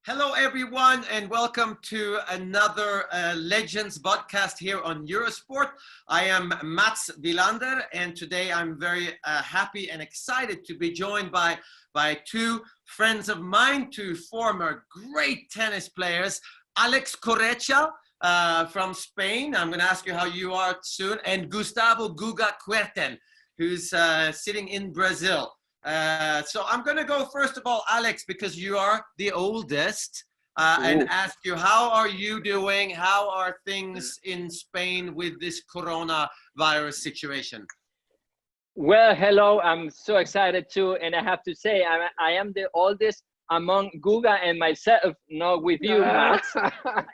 Hello, everyone, and welcome to another Legends podcast here on Eurosport. I am Mats Wilander, and today I'm very happy and excited to be joined by two friends of mine, two former great tennis players, Alex Corretja from Spain. I'm going to ask you how you are soon, and Gustavo Guga Kuerten, who's sitting in Brazil. So I'm going to go first of all, Alex, because you are the oldest, and ask you, how are you doing? How are things in Spain with this coronavirus situation? Well, hello. I'm so excited too. And I have to say, I am the oldest among Guga and myself, not with you, Mats,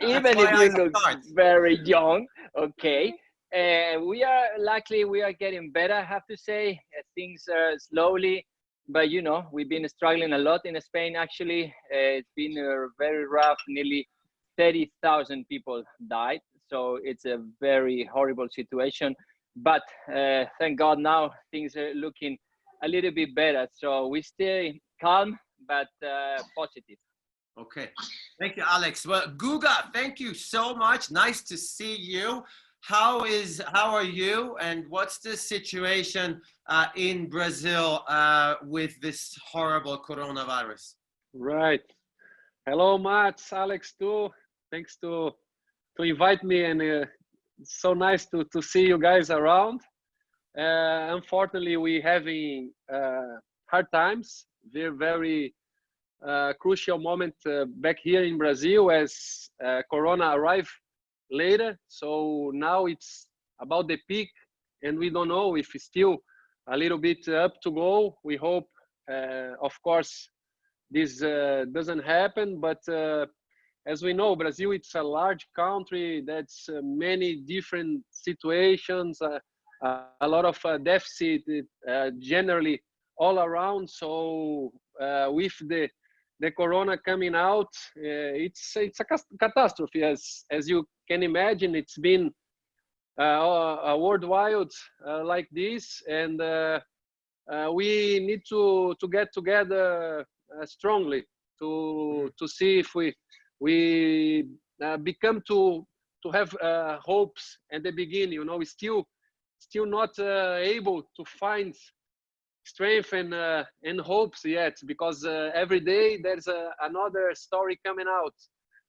even if you look very young. Okay. We are getting better, I have to say. Things are slowly. But, you know, we've been struggling a lot in Spain, actually. It's been very rough. Nearly 30,000 people died. So it's a very horrible situation. But thank God now things are looking a little bit better. So we stay calm, but positive. Okay. Thank you, Alex. Well, Guga, thank you so much. Nice to see you. How are you, and what's the situation in Brazil with this horrible coronavirus? Right. Hello, Mats, Alex too. Thanks to invite me, and it's so nice to see you guys around. Unfortunately, we're having hard times. We're very crucial moment back here in Brazil as Corona arrived later. So now it's about the peak, and we don't know if it's still a little bit up to go. We hope, of course, this doesn't happen. But as we know, Brazil, it's a large country. That's many different situations, a lot of deficit generally all around. So with the corona coming out, it's a catastrophe. As you can imagine, it's been a worldwide like this, and we need to get together strongly to see if we become to have hopes at the beginning. You know, we still not able to find strength and hopes yet, because every day there's another story coming out.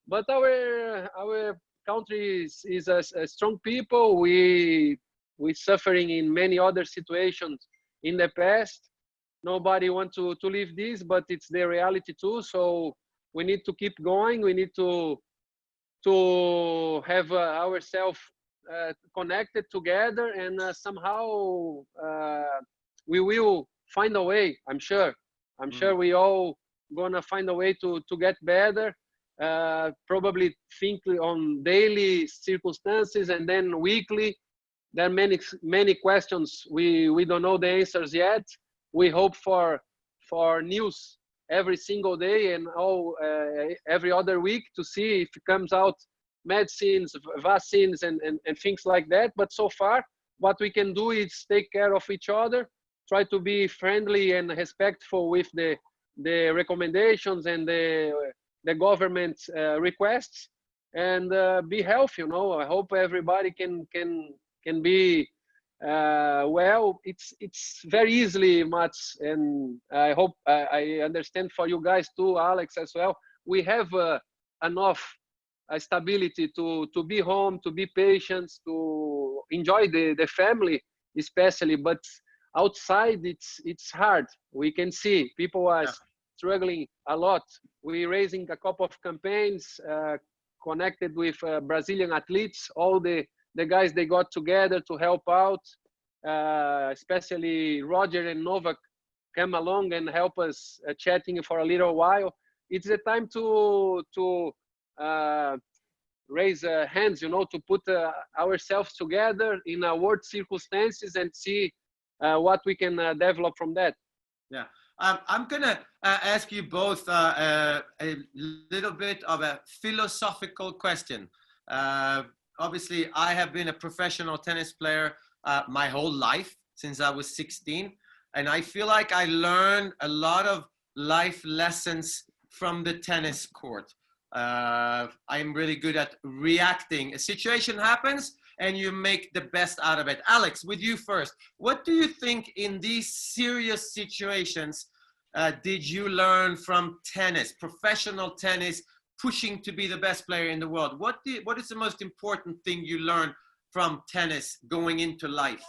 But our country is a strong people. We suffering in many other situations in the past. Nobody want to leave this, but it's the reality too. So we need to keep going. We need to have ourselves connected together, and somehow we will find a way. I'm sure we all gonna find a way to get better. Probably think on daily circumstances, and then weekly. There are many questions we don't know the answers yet. We hope for news every single day and every other week to see if it comes out medicines, vaccines, and things like that. But so far, what we can do is take care of each other, try to be friendly and respectful with the recommendations and the government requests, and be healthy. You know, I hope everybody can be well. It's very easily, Mats, and I hope I understand for you guys too, Alex, as well. We have enough stability to be home, to be patient, to enjoy the family, especially. But outside, it's hard. We can see people are struggling a lot. We're raising a couple of campaigns connected with Brazilian athletes. All the guys, they got together to help out, especially Roger and Novak come along and help us chatting for a little while. It's the time to raise hands, you know, to put ourselves together in world circumstances and see what we can develop from that. Yeah. I'm going to ask you both a little bit of a philosophical question. Obviously, I have been a professional tennis player my whole life, since I was 16. And I feel like I learned a lot of life lessons from the tennis court. I'm really good at reacting. A situation happens and you make the best out of it. Alex, with you first. What do you think in these serious situations did you learn from tennis, professional tennis, pushing to be the best player in the world? What is the most important thing you learned from tennis going into life?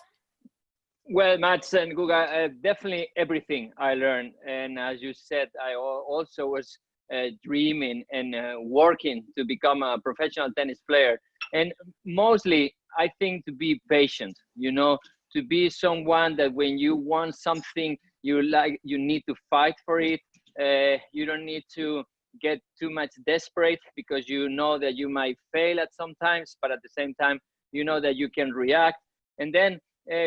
Well, Mats and Guga, definitely everything I learned. And as you said, I also was dreaming and working to become a professional tennis player. And mostly, I think to be patient, you know, to be someone that when you want something you like, you need to fight for it. You don't need to get too much desperate because you know that you might fail at some times, but at the same time, you know that you can react. And then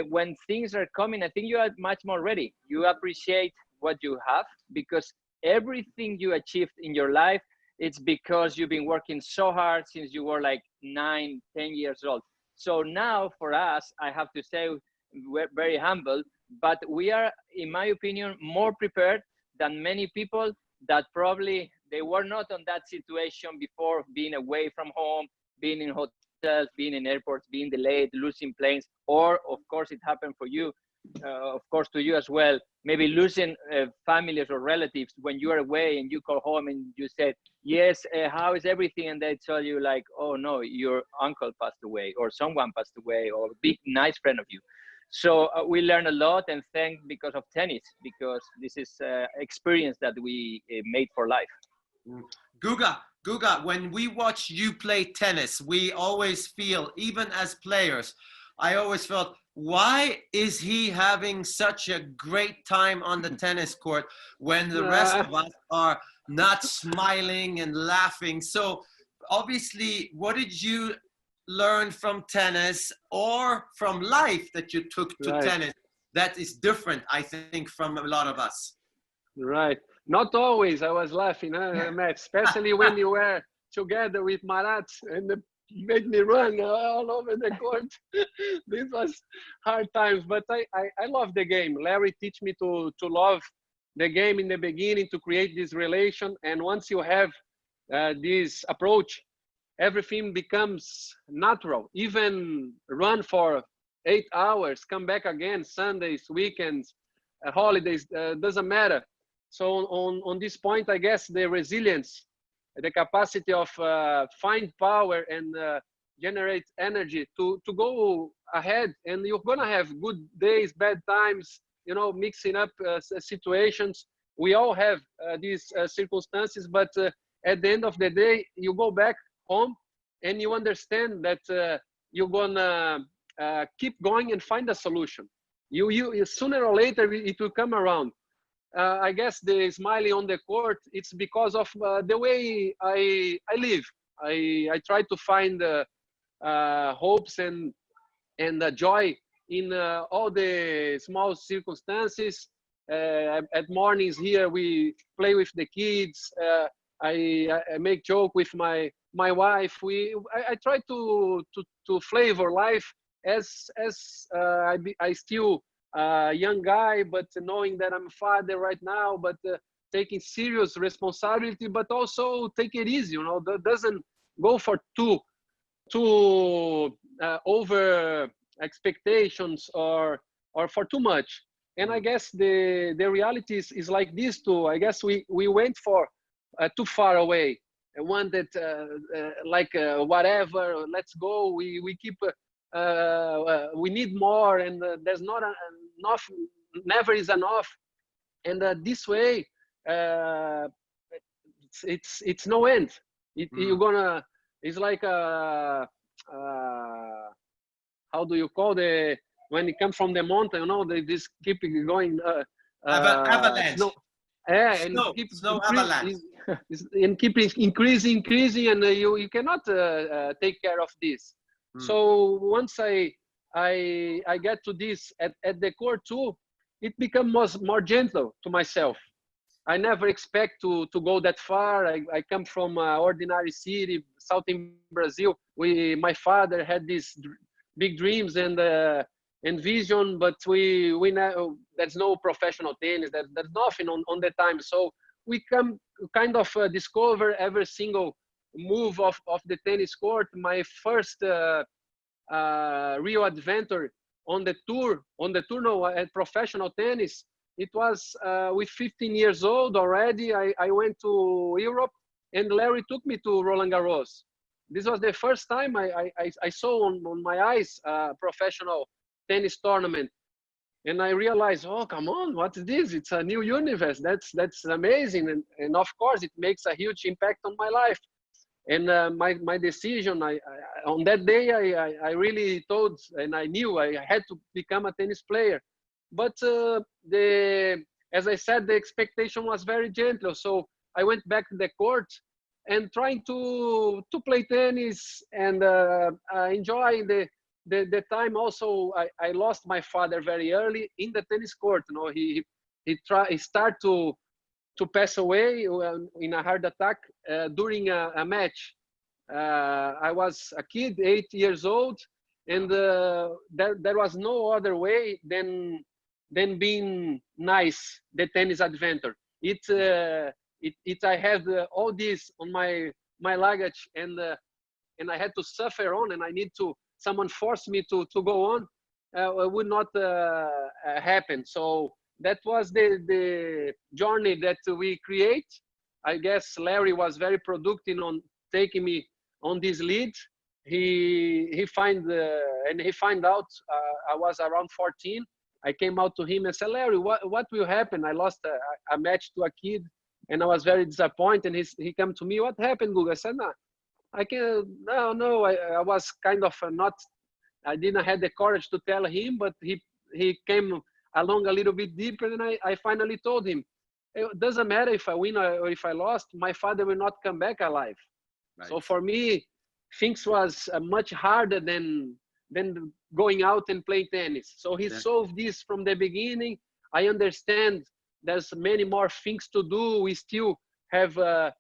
when things are coming, I think you are much more ready. You appreciate what you have because everything you achieved in your life, it's because you've been working so hard since you were like 9, 10 years old. So now for us, I have to say, we're very humble, but we are, in my opinion, more prepared than many people that probably they were not on that situation before, being away from home, being in hotels, being in airports, being delayed, losing planes, or of course it happened for you, of course to you as well, maybe losing families or relatives when you are away and you call home and you said, yes, how is everything? And they tell you like, oh no, your uncle passed away or someone passed away or a big nice friend of you. So we learn a lot, and thank because of tennis, because this is experience that we made for life. Guga, when we watch you play tennis, we always feel, even as players, I always felt, why is he having such a great time on the tennis court when the rest of us are not smiling and laughing? So obviously, what did you learn from tennis or from life that you took to tennis that is different, I think, from a lot of us? Right. Not always I was laughing, Matt, especially when you were together with Marat and made me run all over the court. This was hard times, but I love the game. Larry teach me to love the game in the beginning, to create this relation. And once you have this approach, everything becomes natural. Even run for 8 hours, come back again, Sundays, weekends, holidays, doesn't matter. So on this point, I guess the resilience, the capacity of find power and generate energy to go ahead, and you're gonna have good days, bad times, you know, mixing up situations. We all have these circumstances, but at the end of the day, you go back home and you understand that you're gonna keep going and find a solution. You sooner or later it will come around. I guess the smiling on the court, it's because of the way I live. I try to find hopes and joy in all the small circumstances. At mornings here, we play with the kids. I make joke with my wife. I try to flavor life as I still a young guy, but knowing that I'm a father right now, but taking serious responsibility, but also take it easy, you know, that doesn't go for too over expectations or for too much. And I guess the reality is like this too. I guess we went for too far away. I wanted whatever, let's go. We keep we need more, and there's not enough, never is enough. And this way, it's no end. You're gonna, it's like how do you call when it comes from the mountain, you know, they just keep going. Avalanche. Snow avalanche. And keep increasing, and you cannot take care of this. So once I get to this at the core too, it becomes more gentle to myself. I never expect to go that far. I come from an ordinary city, southern Brazil. My father had these big dreams and vision, but we know there's no professional tennis. There's nothing on the time. So we come kind of discover every single move of the tennis court. My first real adventure on the tour, no, at professional tennis, it was with 15 years old already. I went to Europe, and Larry took me to Roland Garros. This was the first time I saw on my eyes a professional tennis tournament. And I realized, oh, come on, what's this? It's a new universe. That's amazing. And of course, it makes a huge impact on my life. And my decision, on that day, I really told, and I knew I had to become a tennis player. But as I said, the expectation was very gentle. So I went back to the court and trying to play tennis and enjoy the time. Also, I lost my father very early in the tennis court. You know, he started to pass away in a heart attack during a match. I was a kid, 8 years old, and there was no other way than being nice. The tennis adventure. I had all this on my luggage, and I had to suffer on, and I need to. Someone forced me to go on. It would not happen. So that was the journey that we create. I guess Larry was very productive on taking me on this lead. He find out I was around 14. I came out to him and said, Larry, what will happen? I lost a match to a kid, and I was very disappointed. And he came to me, what happened, Guga? I said, no, I was kind of I didn't have the courage to tell him, but he came along a little bit deeper, and I finally told him, it doesn't matter if I win or if I lost, my father will not come back alive. Right. So for me, things was much harder than going out and playing tennis. So he solved this from the beginning. I understand there's many more things to do. We still have a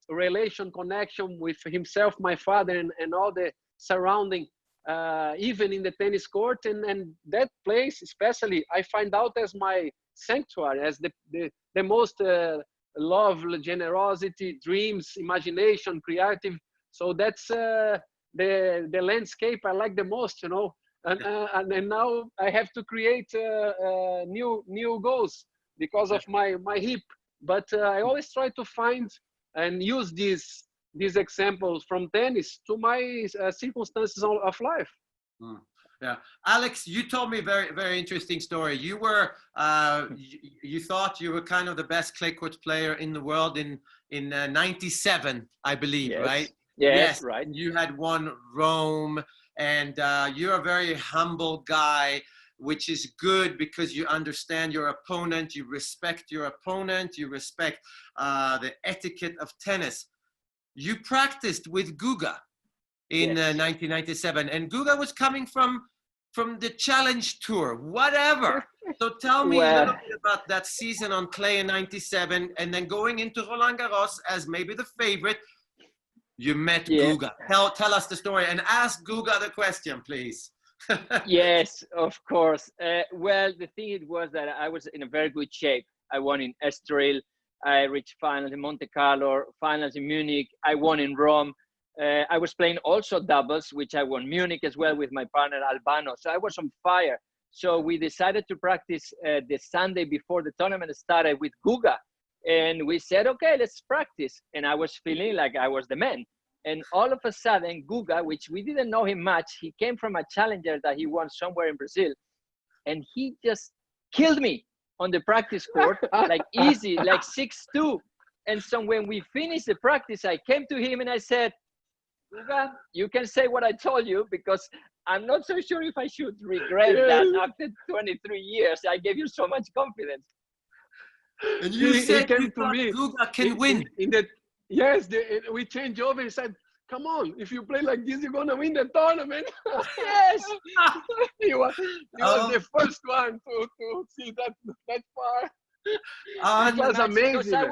relation connection with himself, my father, and all the surrounding, even in the tennis court, and that place especially I find out as my sanctuary, as the most love, generosity, dreams, imagination, creative. So that's the landscape I like the most, you know. And now I have to create new goals because of my hip. But I always try to find and use these examples from tennis to my circumstances of life. Yeah, Alex, you told me a very, very interesting story. You were you thought you were kind of the best clay court player in the world in '97, I believe, yes. right? Yes, right. You had won Rome, and you're a very humble guy, which is good because you understand your opponent, you respect your opponent, you respect the etiquette of tennis. You practiced with Guga in 1997, and Guga was coming from the Challenge Tour, whatever. So tell me a little bit about that season on clay in '97, and then going into Roland Garros as maybe the favorite. You met Guga. Tell us the story and ask Guga the question, please. Yes, of course. Well, the thing it was that I was in a very good shape. I won in Estoril. I reached finals in Monte Carlo, finals in Munich. I won in Rome. I was playing also doubles, which I won Munich as well with my partner Albano. So I was on fire. So we decided to practice the Sunday before the tournament started with Guga. And we said, okay, let's practice. And I was feeling like I was the man. And all of a sudden, Guga, which we didn't know him much, he came from a challenger that he won somewhere in Brazil. And he just killed me on the practice court, like easy, like 6-2. And so when we finished the practice, I came to him and I said, Guga, you can say what I told you, because I'm not so sure if I should regret that after 23 years. I gave you so much confidence. And you said you thought Guga can win. We changed over and said, come on, if you play like this, you're going to win the tournament. Yes. he was the first one to see that far. It was amazing. I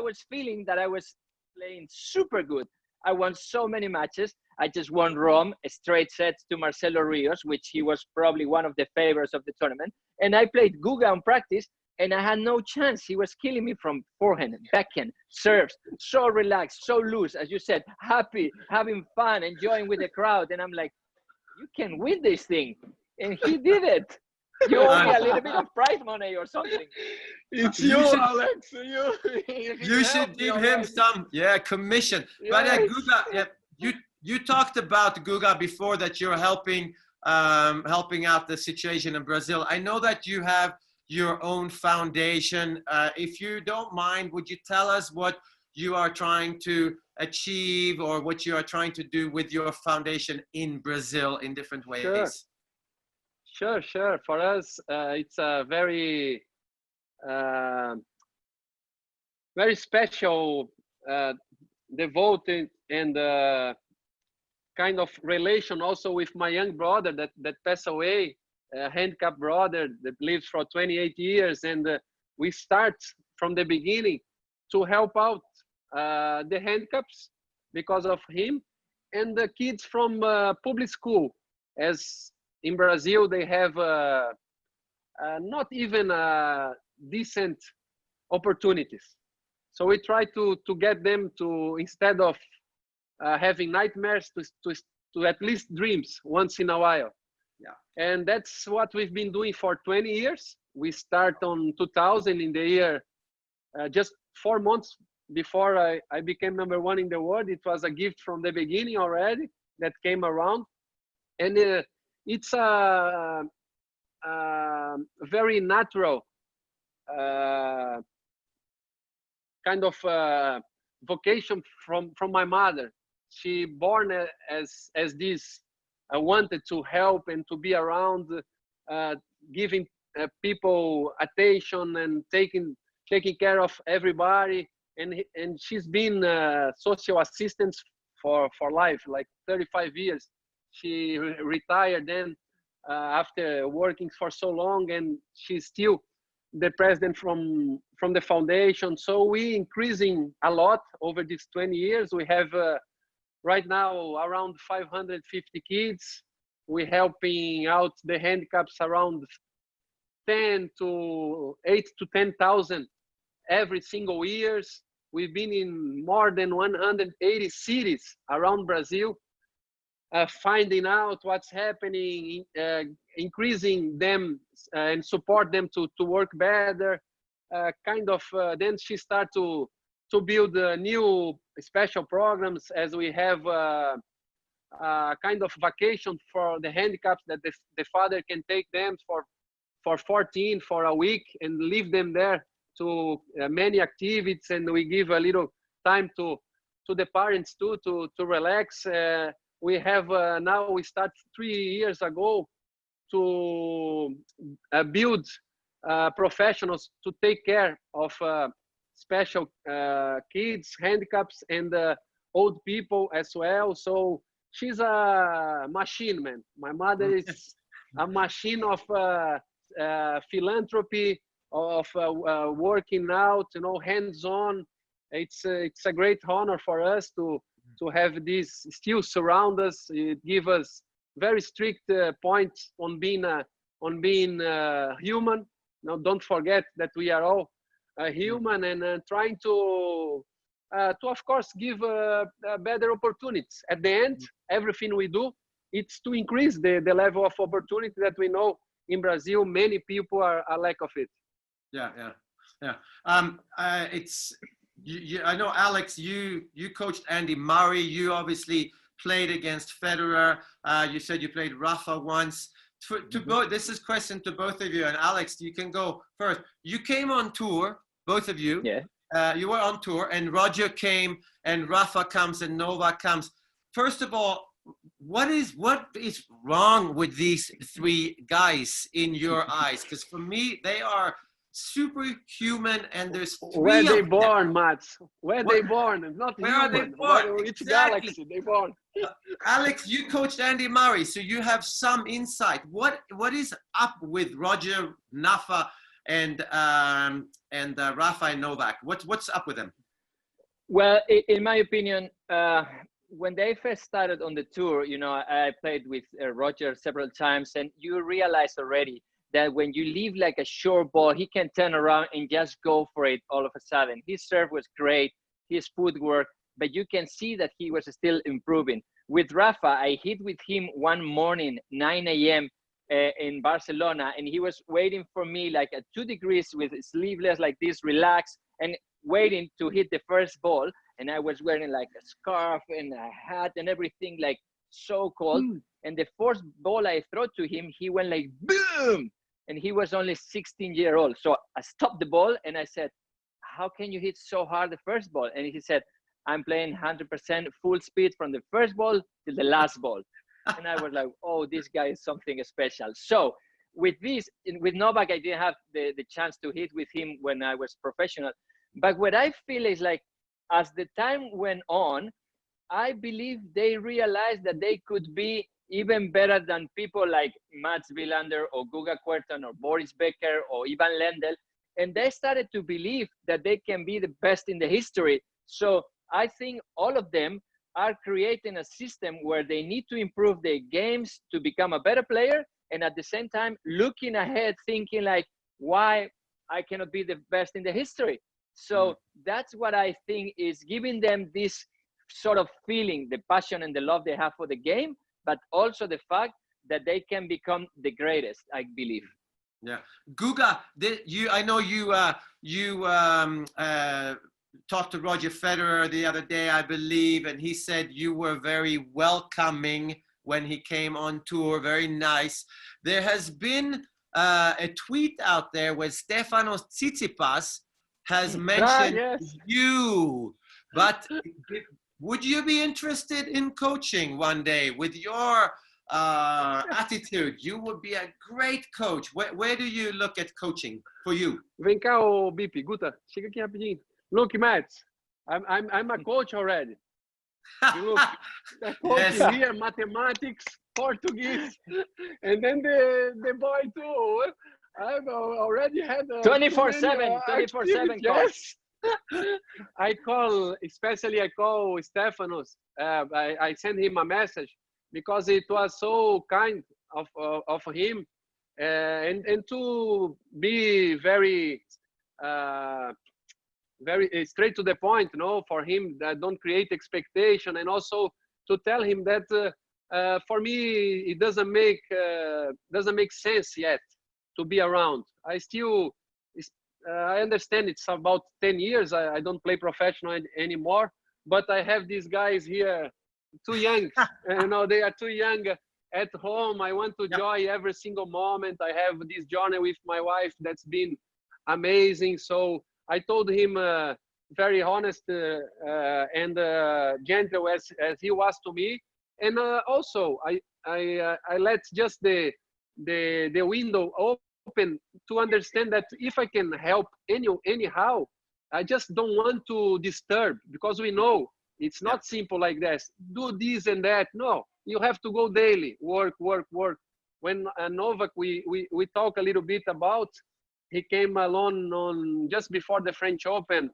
was feeling that I was playing super good. I won so many matches. I just won Rome, a straight set to Marcelo Rios, which he was probably one of the favorites of the tournament. And I played Guga on practice, and I had no chance. He was killing me from forehand, backhand, serves, so relaxed, so loose, as you said, happy, having fun, enjoying with the crowd. And I'm like, you can win this thing. And he did it. You owe me a little bit of prize money or something. It's you, Alex. You should give him some, commission. Yes. But Guga, you talked about, Guga, before, that you're helping out the situation in Brazil. I know that you have your own foundation. If you don't mind, would you tell us what you are trying to achieve, or what you are trying to do with your foundation in Brazil in different ways? Sure. For us, it's a very special, devoted, and kind of relation also with my young brother that passed away, a handicapped brother that lives for 28 years. And we start from the beginning to help out the handicapes because of him, and the kids from public school. As in Brazil, they have not even decent opportunities. So we try to get them to, instead of having nightmares, to at least dreams once in a while. Yeah. And that's what we've been doing for 20 years. We start on 2000 in the year, just 4 months before I became #1 in the world. It was a gift from the beginning already that came around. And it's a very natural kind of vocation from my mother. She born as this, wanted to help and to be around, giving people attention and taking care of everybody. And she's been social assistant for life, like 35 years. She retired then after working for so long, and she's still the president from the foundation. So we increasing a lot over these 20 years. We have right now around 550 kids. We're helping out the handicaps around 8 to 10,000 every single years. We've been in more than 180 cities around Brazil, finding out what's happening, increasing them and support them to work better. Then she started to build new special programs, as we have kind of vacation for the handicaps that the father can take them for 14 for a week and leave them there to many activities, and we give a little time to the parents too to relax. We have now, we start 3 years ago to build professionals to take care of special kids, handicaps, and old people as well. So she's a machine, man. My mother is a machine of philanthropy, of working out, hands-on. It's a great honor for us to have this still surround us. It gives us very strict points on being human. Now, don't forget that we are all human, and trying to of course give better opportunities. At the end, everything we do, it's to increase the level of opportunity that we know in Brazil many people are lack of it. Yeah. I know, Alex, you coached Andy Murray. You obviously played against Federer. You said you played Rafa once. This is a question to both of you. And Alex, you can go first. You came on tour, both of you. Yeah. You were on tour, and Roger came, and Rafa comes, and Novak comes. First of all, what is wrong with these three guys in your eyes? Because for me, they are superhuman, and there's where they born, Mats? Where they born? Not where human. Are they born? Which galaxy they born? Alex, you coached Andy Murray, so you have some insight. What is up with Roger, Nafa, and Rafa and Novak? What's up with them? Well, in my opinion, when they first started on the tour, I played with Roger several times, and you realize already that when you leave like a short ball, he can turn around and just go for it all of a sudden. His serve was great, his footwork, but you can see that he was still improving. With Rafa, I hit with him one morning, 9 a.m. In Barcelona, and he was waiting for me like at 2 degrees with sleeveless like this, relaxed, and waiting to hit the first ball. And I was wearing like a scarf and a hat and everything, like so cold. And the first ball I throw to him, he went like boom, and he was only 16-year old. So I stopped the ball and I said, how can you hit so hard the first ball? And he said, I'm playing 100% full speed from the first ball to the last ball. And I was like, oh, this guy is something special. So with this, with Novak, I didn't have the chance to hit with him when I was professional. But what I feel is like, as the time went on, I believe they realized that they could be even better than people like Mats Wilander or Guga Kuerten or Boris Becker or Ivan Lendl. And they started to believe that they can be the best in the history. So I think all of them are creating a system where they need to improve their games to become a better player, and at the same time looking ahead, thinking like, why I cannot be the best in the history. So that's what I think is giving them this sort of feeling, the passion and the love they have for the game, but also the fact that they can become the greatest, I believe. Yeah, Guga, I know you talked to Roger Federer the other day, I believe, and he said you were very welcoming when he came on tour, very nice. There has been a tweet out there where Stefanos Tsitsipas has mentioned you, but would you be interested in coaching one day with your attitude? You would be a great coach. Where do you look at coaching for you? Vem cá, ô Bipi, Guta, chega aqui rapidinho. Look, Mats, I'm a coach already. You look, the coach here, mathematics, Portuguese, and then the boy too. I've already had 24/7 coach. Yes. I call Stefanos. I sent him a message because it was so kind of him, and to be very straight to the point, for him, that don't create expectation, and also to tell him that for me it doesn't make sense yet to be around. I understand it's about 10 years. I don't play professional anymore, but I have these guys here too young. They are too young at home. I want to enjoy every single moment. I have this journey with my wife that's been amazing. So I told him very honest and gentle as he was to me. And also I let just the window open to understand that if I can help anyhow, I just don't want to disturb, because we know it's not simple like this. Do this and that. No, you have to go daily, work. When Novak, we talk a little bit about, he came along on just before the French Open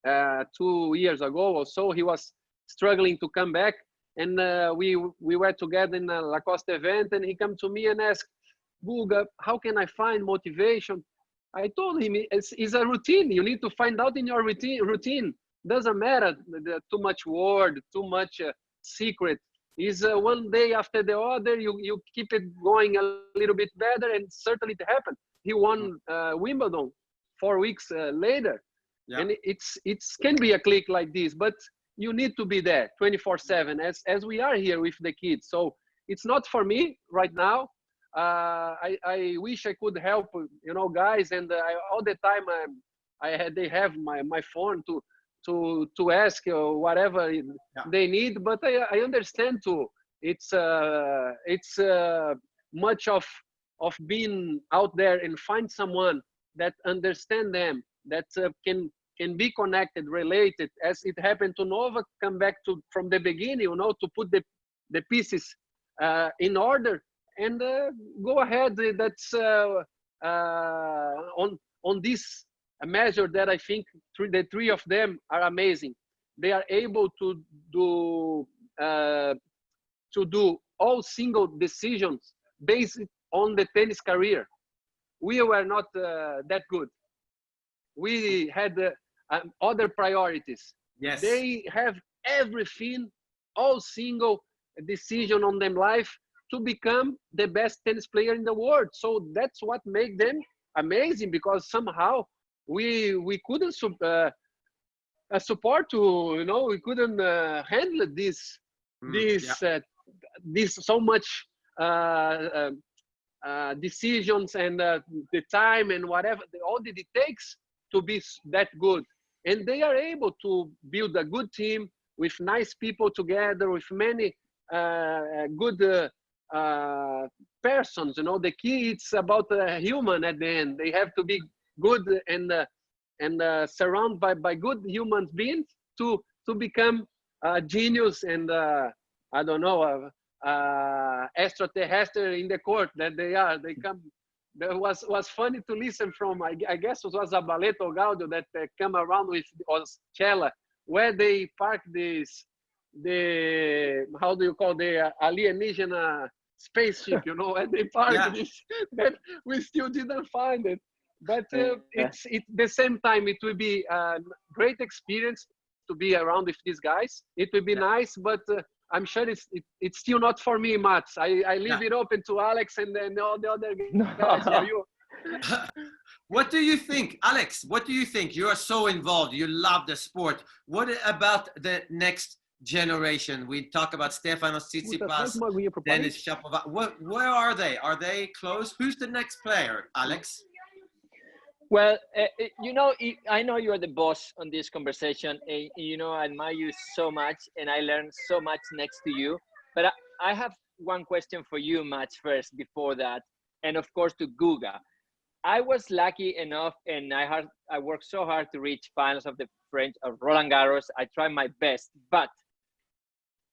2 years ago or so. He was struggling to come back, and we were together in a Lacoste event, and he came to me and asked, Guga, how can I find motivation? I told him it's a routine. You need to find out in your routine. Doesn't matter too much word, too much secret. Is one day after the other, you keep it going a little bit better, and certainly it happened. He won Wimbledon 4 weeks later, and it can be a click like this, but you need to be there 24/7, as we are here with the kids. So it's not for me right now. I wish I could help, guys, and all the time they have my phone to ask whatever they need, but I understand too. It's much of being out there and find someone that understand them, that can be connected, related, as it happened to Novak, come back from the beginning, to put the pieces in order and go ahead. That's on this measure that I think the three of them are amazing. They are able to do all single decisions based on the tennis career. we were not that good. We had other priorities. Yes. They have everything, all single decision on them life to become the best tennis player in the world. So that's what made them amazing, because somehow we couldn't support to, you know, we couldn't handle this so much decisions and the time and whatever, all that it takes to be that good. And they are able to build a good team with nice people together, with many good persons. You know, the key, it's about human at the end. They have to be good and surrounded by good human beings to become a genius and I don't know, extraterrestrial in the court that they are. They come. That was funny to listen from. I guess it was a Baleto Gaudio that come around with Cella, where they park the how do you call the alien spaceship, you know, and they park this that we still didn't find it. But it's the same time, it will be a great experience to be around with these guys. It will be nice, but I'm sure it's still not for me, Mats. I leave it open to Alex and then all the other guys for you. What do you think, Alex? What do you think? You are so involved. You love the sport. What about the next generation? We talk about Stefanos Tsitsipas, Denis Shapovalov. Where are they? Are they close? Who's the next player, Alex? Well, you know, I know you're the boss on this conversation. You know, I admire you so much, and I learned so much next to you. But I have one question for you, Mats, first, before that, and of course to Guga. I was lucky enough, and I worked so hard to reach finals of the French of Roland Garros. I tried my best, but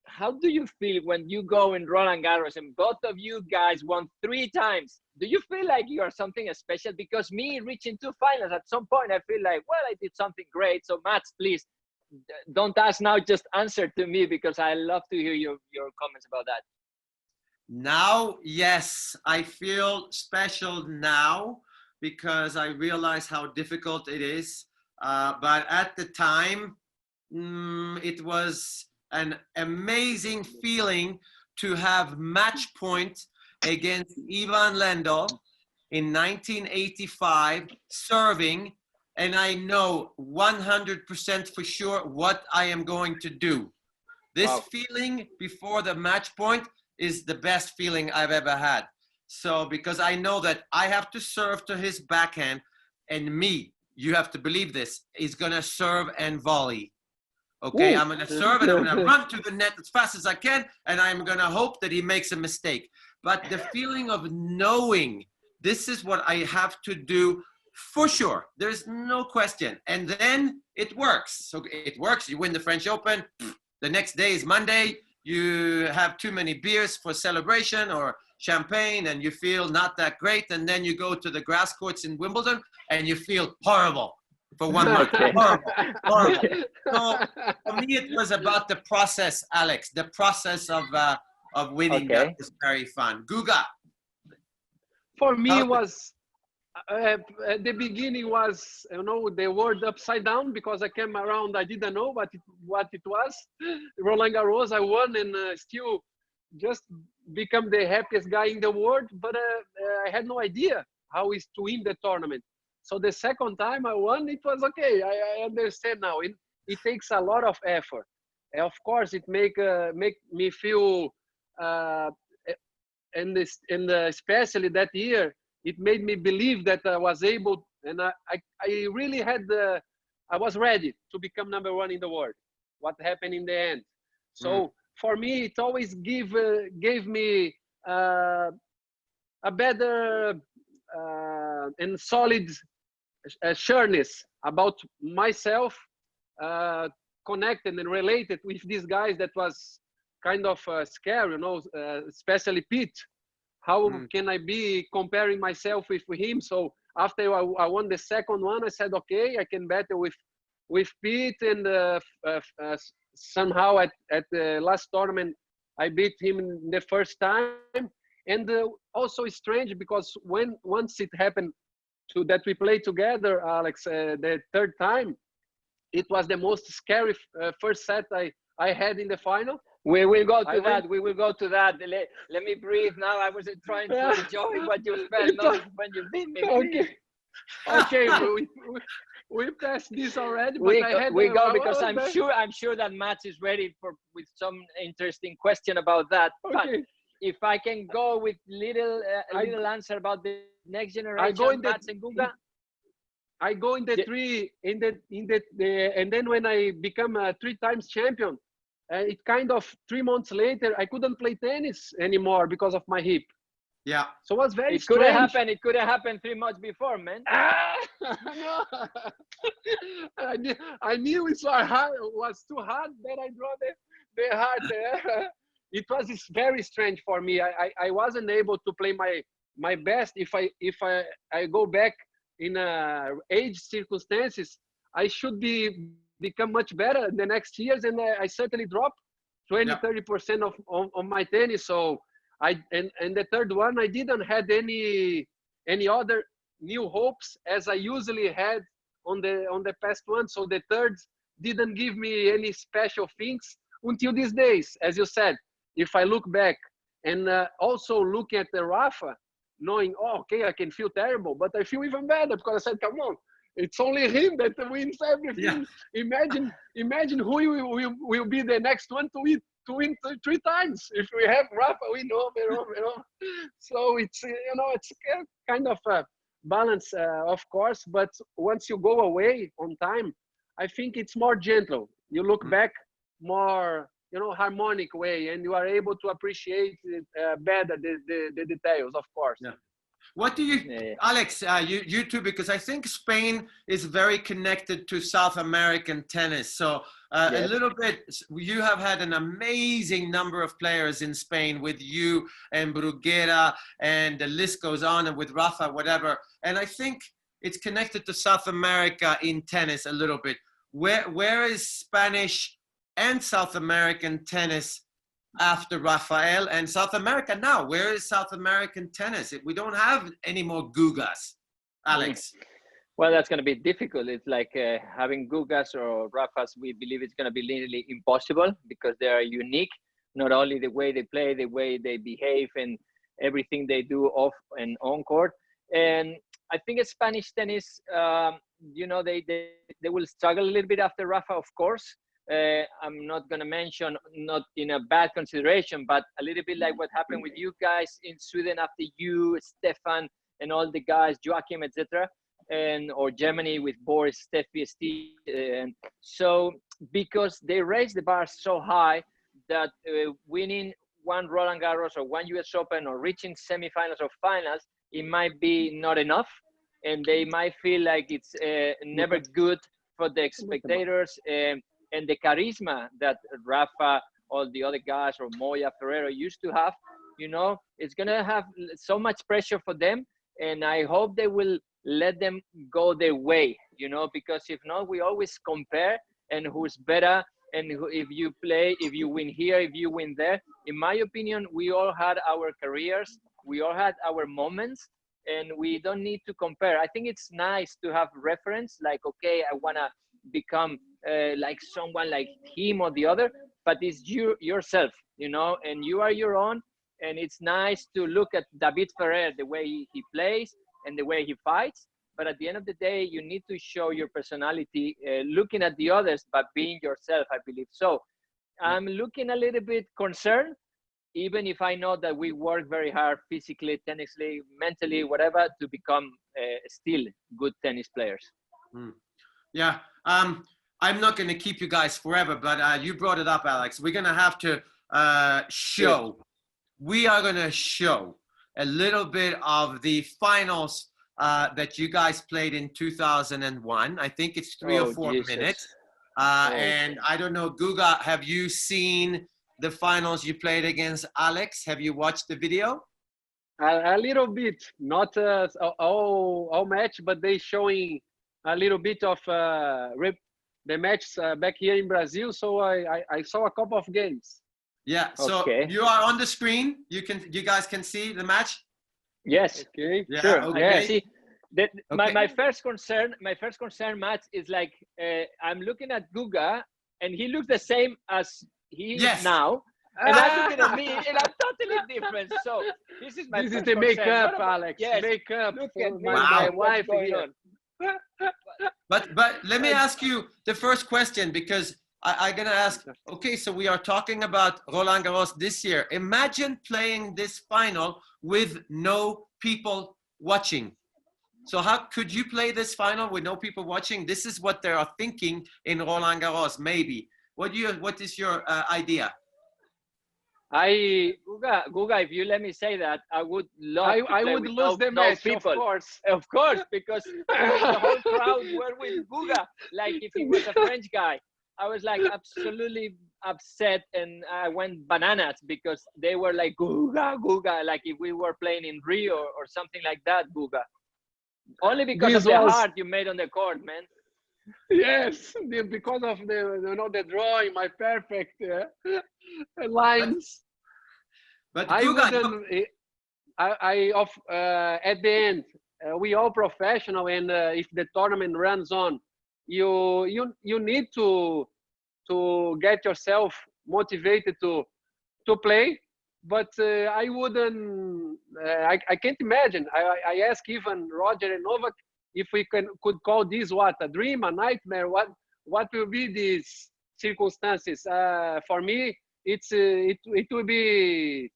how do you feel when you go in Roland Garros and both of you guys won 3 times? Do you feel like you are something special? Because me reaching 2 finals, at some point I feel like, well, I did something great. So Mats, please don't ask now, just answer to me, because I love to hear your comments about that. Now, yes, I feel special now because I realize how difficult it is. But at the time, it was an amazing feeling to have match point against Ivan Lendl in 1985 serving, and I know 100% for sure what I am going to do. This feeling before the match point is the best feeling I've ever had. So because I know that I have to serve to his backhand, and me, you have to believe this, is gonna serve and volley. Okay, I'm going to serve and I'm going to run to the net as fast as I can, and I'm going to hope that he makes a mistake. But the feeling of knowing this is what I have to do for sure, there's no question. And then it works. So it works. You win the French Open. The next day is Monday. You have too many beers for celebration or champagne, and you feel not that great. And then you go to the grass courts in Wimbledon, and you feel horrible. For 1 month. Horrible. So for me, it was about the process, Alex. The process of winning. That was very fun. Guga. For me, it was at the beginning was, you know, the world upside down, because I came around, I didn't know what it was. Roland Garros, I won, and still just become the happiest guy in the world. But I had no idea how is to win the tournament. So the second time I won, it was okay. I understand now. It takes a lot of effort. And of course, it make me feel, and especially that year, it made me believe that I was able, and I really had I was ready to become #1 in the world. What happened in the end? So for me, it always gave me a better and solid sureness about myself, connected and related with these guys. That was kind of scary, you know, especially Pete. How can I be comparing myself with him? So after I won the second one, I said, okay, I can battle with Pete, and somehow at the last tournament, I beat him in the first time. And also strange because once it happened to that we played together, Alex, the third time, it was the most scary first set I had in the final. We will go to that. We will go to that. Let me breathe now. I was trying to enjoy what you felt, not when you beat me. Okay, okay, we passed this already. But we go because I'm sure that Mats is ready with some interesting question about that. Okay. But if I can go with little answer about the next generation, Mats and Guga. I go in the and then when I become a 3 times champion, it kind of 3 months later I couldn't play tennis anymore because of my hip. Yeah. So it was very strange. It could have happened 3 months before, man. No. I knew it was too hard. Then I draw the hard. It was very strange for me. I wasn't able to play my best. If I go back in age circumstances, I should become much better the next years, and I certainly dropped 20-30% of my tennis. So and the third one, I didn't had any other new hopes as I usually had on the past one. So the third didn't give me any special things until these days. As you said, if I look back and also look at the Rafa, knowing, oh, okay, I can feel terrible, but I feel even better because I said, come on, it's only him that wins everything. Yeah. Imagine who will be the next one to win 3 times. If we have Rafa, we know. So it's it's kind of a balance, of course. But once you go away on time, I think it's more gentle. You look back more, harmonic way, and you are able to appreciate it, better the details, of course. Yeah. What do you, Alex, you too, because I think Spain is very connected to South American tennis. So a little bit, you have had an amazing number of players in Spain with you and Bruguera, and the list goes on, and with Rafa, whatever. And I think it's connected to South America in tennis a little bit. Where is Spanish and South American tennis after Rafael, and South America now? Where is South American tennis? We don't have any more Gugas, Alex. Well, that's going to be difficult. It's like having Gugas or Rafas. We believe it's going to be literally impossible because they are unique. Not only the way they play, the way they behave, and everything they do off and on court. And I think Spanish tennis, they will struggle a little bit after Rafa, of course. I'm not going to mention, not in a bad consideration, but a little bit like what happened with you guys in Sweden after you, Stefan, and all the guys, Joachim, etc., or Germany with Boris, Steffi, Steve. And so because they raised the bar so high that winning one Roland Garros or one US Open or reaching semifinals or finals, it might be not enough, and they might feel like it's never good for the spectators. And the charisma that Rafa, all the other guys, or Moya, Ferrero used to have, it's going to have so much pressure for them. And I hope they will let them go their way, because if not, we always compare and who's better. And if you play, if you win here, if you win there. In my opinion, we all had our careers. We all had our moments. And we don't need to compare. I think it's nice to have reference, like, okay, I want to become like someone like him or the other, but it's yourself, and you are your own. And it's nice to look at David Ferrer, the way he plays and the way he fights. But at the end of the day, you need to show your personality, looking at the others, but being yourself, I believe. So I'm looking a little bit concerned, even if I know that we work very hard physically, technically, mentally, whatever, to become still good tennis players. Yeah. I'm not going to keep you guys forever, but you brought it up, Alex. We're going to have to we are going to show a little bit of the finals that you guys played in 2001. I think it's 3 or 4 minutes. And I don't know, Guga, have you seen the finals you played against Alex? Have you watched the video? A little bit, not all match, but they showing a little bit of the match back here in Brazil. So I saw a couple of games. Yeah. So you are on the screen. You guys can see the match. Yes. Okay. Yeah, Sure. okay. I can see. My first concern, Matt, is like I'm looking at Guga, and he looks the same as he is now. And I'm looking at me, and I'm totally different. So this is my This first is the concern. makeup, Alex. Yes. Makeup Look for at me. my wife What's going here. on? But let me ask you the first question, because I'm gonna ask. Okay, so we are talking about Roland Garros this year. Imagine playing this final with no people watching. So how could you play this final with no people watching? This is what they are thinking in Roland Garros. Maybe. What is your idea? Guga, if you let me say that, I would love. I would lose the match, people. of course, because the whole crowd were with Guga, like if he was a French guy. I was like absolutely upset, and I went bananas because they were like Guga, like if we were playing in Rio or something like that, Guga. Only because of the heart you made on the court, man. Yes, because of the drawing, my perfect lines. But I Guga, wouldn't. At the end, we all professional, and if the tournament runs on, you need to get yourself motivated to play. But I wouldn't. I can't imagine. I asked even Roger and Novak if we could call this a dream, a nightmare. What will be these circumstances? For me, it will be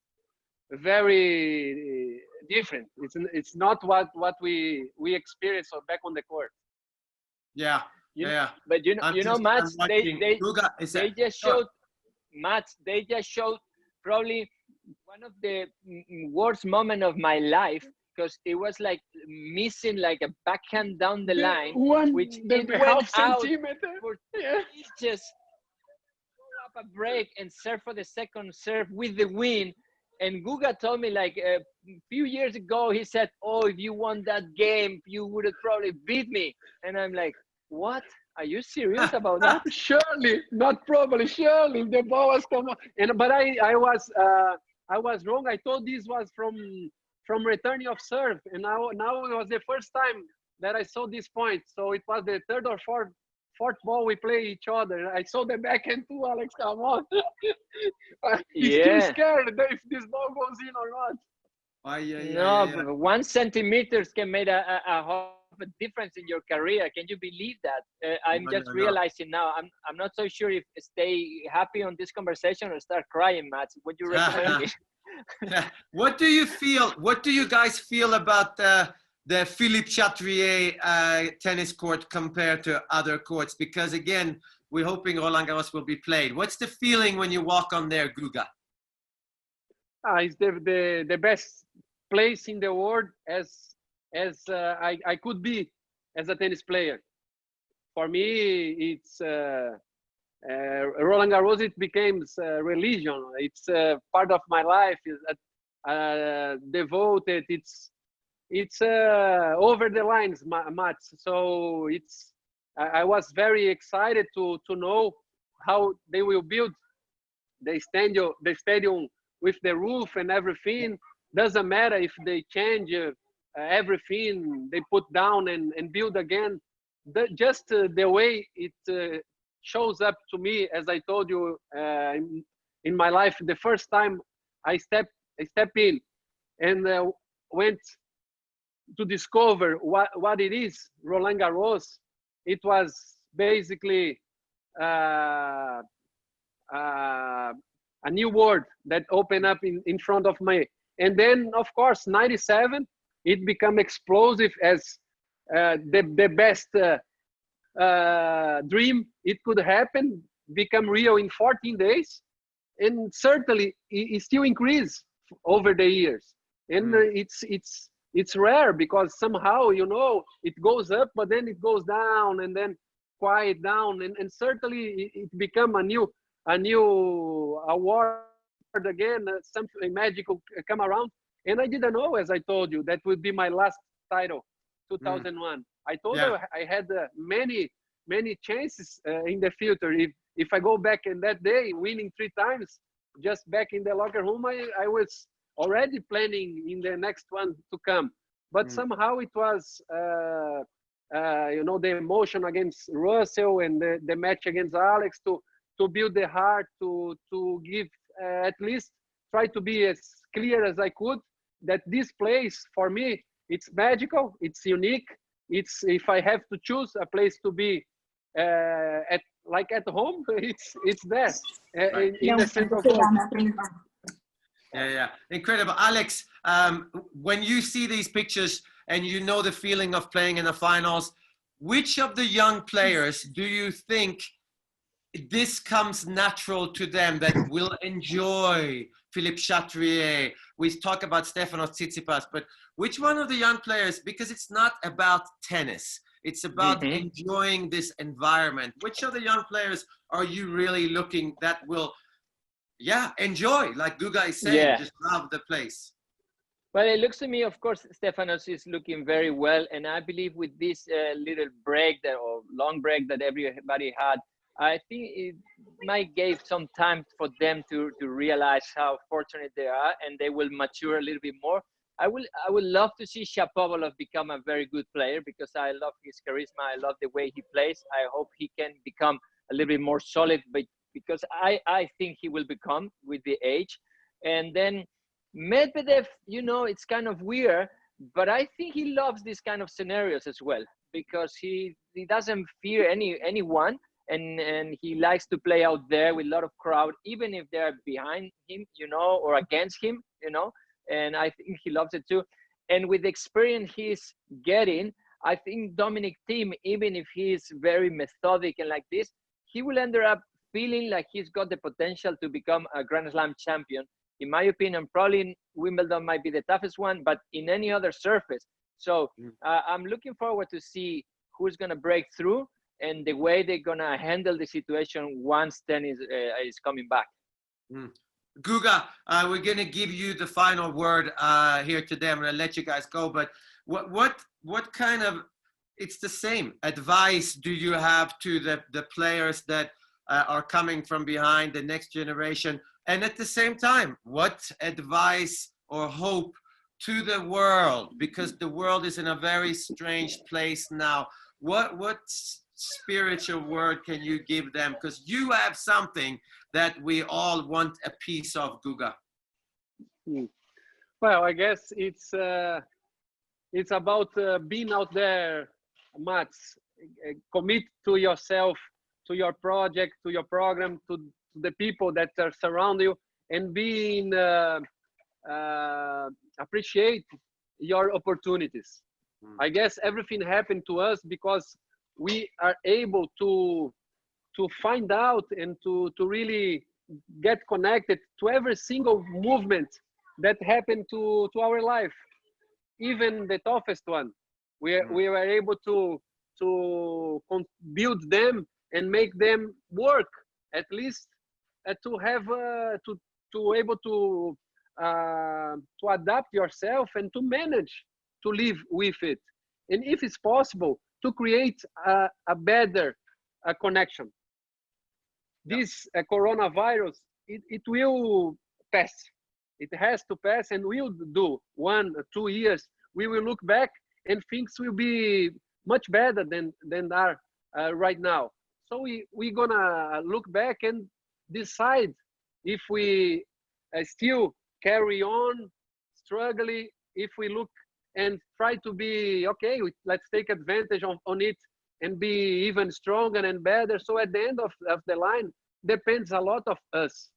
very different. It's not what we experienced back on the court. Yeah. But you know, Mats, they just showed Mats. They just showed probably one of the worst moments of my life, because it was like missing like a backhand down the line, which it went half out centimeter for inches. Go up a break and serve for the second serve with the win. And Guga told me like a few years ago, he said, "Oh, if you won that game, you would have probably beat me." And I'm like, "What? Are you serious about that?" Surely, not probably. Surely, if the ball was come on. But I was wrong. I thought this was from returning of serve, and now it was the first time that I saw this point. So it was the third or fourth ball we play each other. I saw the backhand too, Alex. Come on. He's still scared if this ball goes in or not. But 1 centimeter can make a half a difference in your career. Can you believe that? I'm just realizing now. I'm not so sure if stay happy on this conversation or start crying, Matt. What do you recommend me? What do you feel? What do you guys feel about the Philippe Chatrier tennis court compared to other courts? Because again, we're hoping Roland Garros will be played. What's the feeling when you walk on there, Guga? It's the best place in the world as I could be as a tennis player. For me, it's Roland Garros. It becomes religion. It's part of my life. It's devoted. It's over the lines, Mats. So I was very excited to know how they will build the stadium with the roof and everything. Doesn't matter if they change everything, they put down and build again. Just the way it shows up to me, as I told you in my life, the first time I step in and went to discover what it is, Roland Garros. It was basically a new world that opened up in front of me. And then, of course, 97, it became explosive as the best dream it could happen, become real in 14 days. And certainly, it still increased over the years. And it's rare because somehow, it goes up, but then it goes down and then quiet down. And certainly, it become a new award again, something magical come around. And I didn't know, as I told you, that would be my last title, 2001. I told you I had many chances in the future. If I go back in that day, winning 3 times, just back in the locker room, I was already planning in the next one to come. But somehow it was, you know, the emotion against Russell and the match against Alex to build the heart, to give at least try to be as clear as I could that this place for me, it's magical, it's unique. It's, if I have to choose a place to be at home, it's there in the center of Yeah, incredible. Alex, when you see these pictures and you know the feeling of playing in the finals, which of the young players do you think this comes natural to them, that will enjoy Philippe Chatrier? We talk about Stefanos Tsitsipas, but which one of the young players, because it's not about tennis, it's about enjoying this environment. Which of the young players are you really looking that will, enjoy, like Guga is saying, just love the place? Well, it looks to me, of course, Stefanos is looking very well. And I believe with this little break or long break that everybody had, I think it might give some time for them to realize how fortunate they are, and they will mature a little bit more. I would love to see Shapovalov become a very good player, because I love his charisma. I love the way he plays. I hope he can become a little bit more solid, but because I think he will become with the age. And then Medvedev, you know, it's kind of weird, but I think he loves these kind of scenarios as well, because he doesn't fear anyone. And he likes to play out there with a lot of crowd, even if they're behind him, you know, or against him, you know, and I think he loves it too. And with the experience he's getting, I think Dominic Thiem, even if he's very methodic and like this, he will end up feeling like he's got the potential to become a Grand Slam champion. In my opinion, probably Wimbledon might be the toughest one, but in any other surface. So I'm looking forward to see who's going to break through, and the way they're gonna handle the situation once tennis is coming back. Guga, we're gonna give you the final word here today. I'm gonna let you guys go, but what kind of, it's the same advice do you have to the players that are coming from behind, the next generation, and at the same time, what advice or hope to the world, because the world is in a very strange place now? What spiritual word can you give them, because you have something that we all want a piece of, Guga? Well, I guess it's about being out there, Mats. Commit to yourself, to your project, to your program, to the people that are surround you, and appreciate your opportunities. I guess everything happened to us because we are able to find out and to really get connected to every single movement that happened to our life, even the toughest one. We were able to build them and make them work, at least to have to able to adapt yourself and to manage to live with it, and if it's possible, to create a better connection. This coronavirus, it will pass. It has to pass, and will do 1 or 2 years. We will look back and things will be much better than are right now. So we're gonna look back and decide if we still carry on struggling, if we look and try to be okay, let's take advantage on it and be even stronger and better. So at the end of the line, depends a lot of us,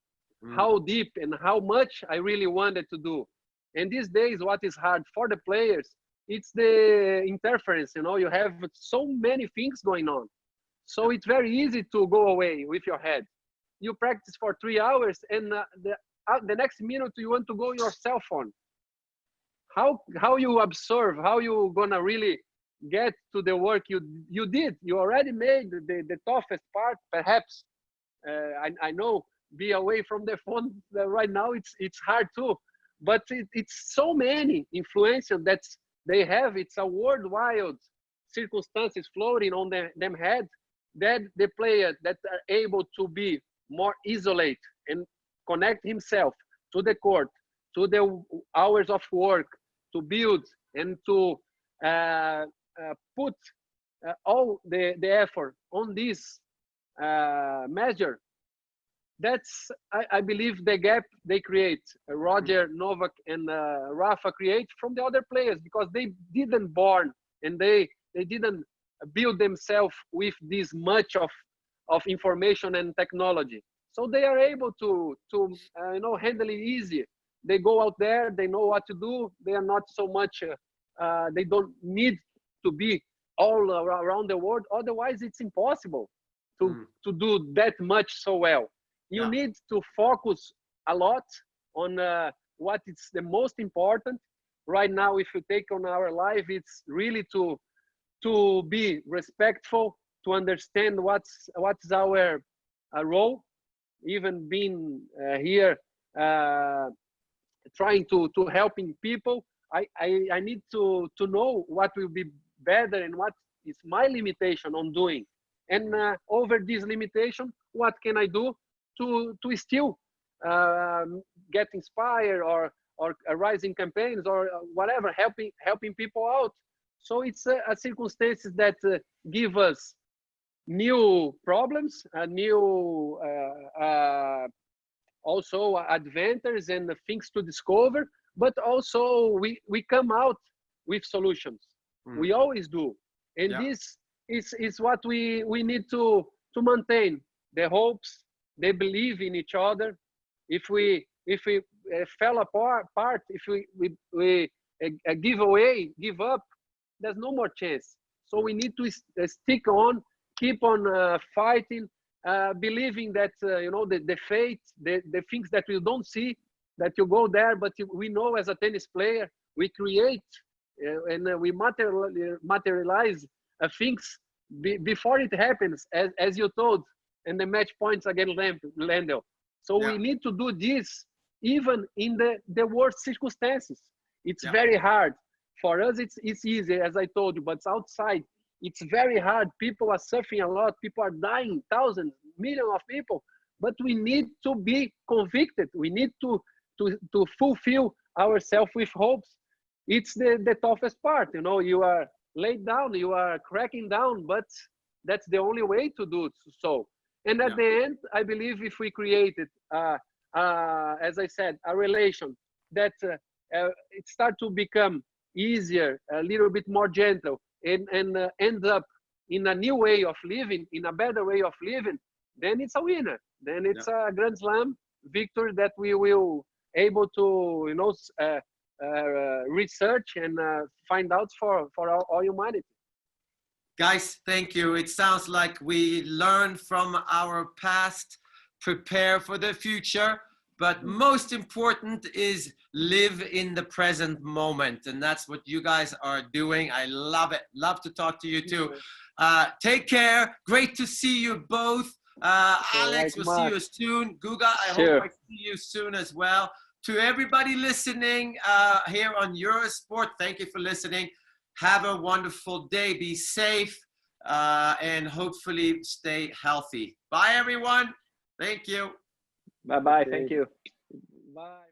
how deep and how much I really wanted to do. And these days, what is hard for the players, it's the interference. You know, you have so many things going on. So it's very easy to go away with your head. You practice for 3 hours, and the next minute you want to go on your cell phone. How you observe, how you gonna really get to the work you did. You already made the toughest part, perhaps. I know, be away from the phone right now, it's hard too. But it's so many influences that they have. It's a worldwide circumstances floating on them head, that the players that are able to be more isolated and connect himself to the court, to the hours of work, to build and to put all the effort on this measure, that's, I believe, the gap they create, Roger, Novak, and Rafa create from the other players, because they didn't born and they didn't build themselves with this much of information and technology. So they are able to handle it easy. They go out there, they know what to do. They are not so much, they don't need to be all around the world. Otherwise, it's impossible to do that much so well. You need to focus a lot on what is the most important. Right now, if you take on our life, it's really to be respectful, to understand what's our role, even being here trying to helping people. I need to know what will be better and what is my limitation on doing, and over this limitation, what can I do to still get inspired or rising campaigns or whatever, helping people out. So it's a circumstances that give us new problems, new also adventures and things to discover, but also we come out with solutions. We always do, and this is what we need to maintain the hopes. They believe in each other. If we fell apart, if we give up, there's no more chance. So we need to stick on, keep on fighting, believing that the fate, the things that we don't see, that you go there, but we know as a tennis player, we create and we materialize things before it happens, as you told, and the match points against Wilander. So we need to do this even in the worst circumstances. It's very hard. For us, it's easy, as I told you, but outside, it's very hard. People are suffering a lot. People are dying, thousands, millions of people. But we need to be convicted. We need to fulfill ourselves with hopes. It's the toughest part. You are laid down, you are cracking down, but that's the only way to do so. And at the end, I believe if we created, as I said, a relation that it starts to become easier, a little bit more gentle, and ends up in a new way of living, in a better way of living, then it's a winner. Then it's a Grand Slam victory that we will able to research and find out for all humanity. Guys, thank you. It sounds like we learn from our past, prepare for the future, but most important is live in the present moment. And that's what you guys are doing. I love it. Love to talk to you too. Take care. Great to see you both. Alex, we'll see you soon. Guga, I hope I see you soon as well. To everybody listening here on Eurosport, thank you for listening. Have a wonderful day. Be safe and hopefully stay healthy. Bye, everyone. Thank you. Bye-bye. Thank you. Bye.